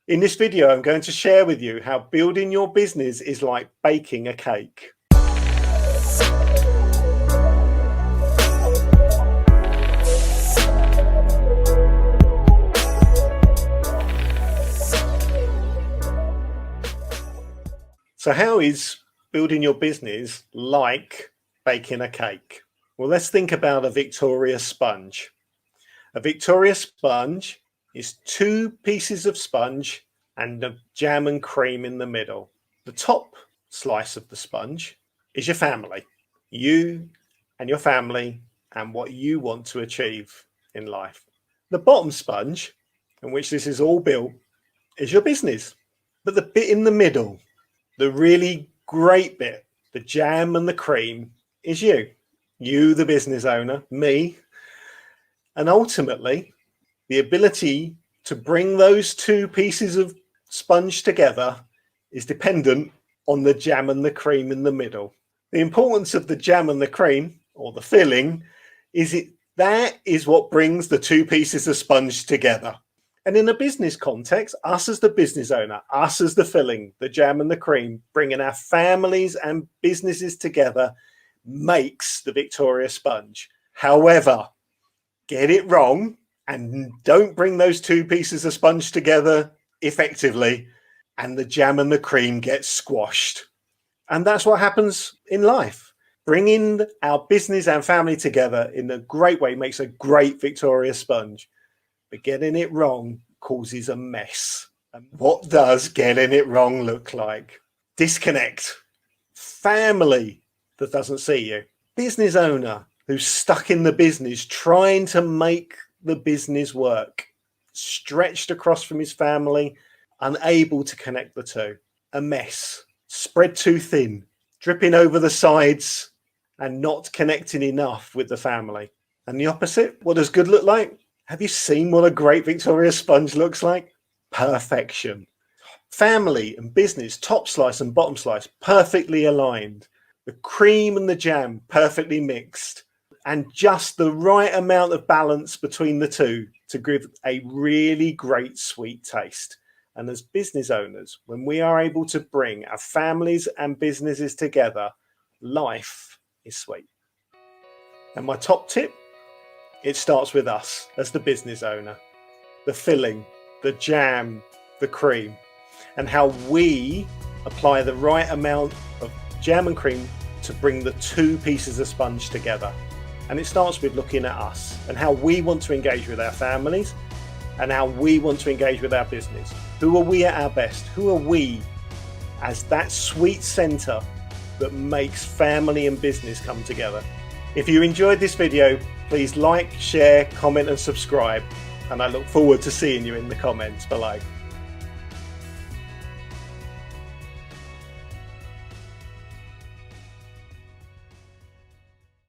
In this video, I'm going to share with you how building your business is like baking a cake. So how is building your business like baking a cake? Well, let's think about a Victoria sponge. A Victoria sponge is two pieces of sponge and a jam and cream in the middle. The top slice of the sponge is your family, you and your family and what you want to achieve in life. The bottom sponge, in which this is all built, is your business. But the bit in the middle, the really great bit, the jam and the cream, is you. You, the business owner, me. And ultimately, the ability to bring those two pieces of sponge together is dependent on the jam and the cream in the middle. The importance of the jam and the cream, or the filling, that is what brings the two pieces of sponge together. And in a business context, us as the business owner, us as the filling, the jam and the cream, bringing our families and businesses together makes the Victoria sponge. However, get it wrong and don't bring those two pieces of sponge together effectively, and the jam and the cream get squashed. And that's what happens in life. Bringing our business and family together in a great way makes a great Victoria sponge. But getting it wrong causes a mess. And what does getting it wrong look like? Disconnect. Family that doesn't see you. Business owner who's stuck in the business trying to make the business work. Stretched across from his family, unable to connect the two. A mess. Spread too thin. Dripping over the sides and not connecting enough with the family. And the opposite, what does good look like? Have you seen what a great Victoria sponge looks like? Perfection. Family and business, top slice and bottom slice, perfectly aligned. The cream and the jam, perfectly mixed. And just the right amount of balance between the two to give a really great sweet taste. And as business owners, when we are able to bring our families and businesses together, life is sweet. And my top tip, it starts with us as the business owner, the filling, the jam, the cream, and how we apply the right amount of jam and cream to bring the two pieces of sponge together. And it starts with looking at us and how we want to engage with our families and how we want to engage with our business. Who are we at our best? Who are we as that sweet center that makes family and business come together? If you enjoyed this video, please like, share, comment and subscribe. And I look forward to seeing you in the comments below.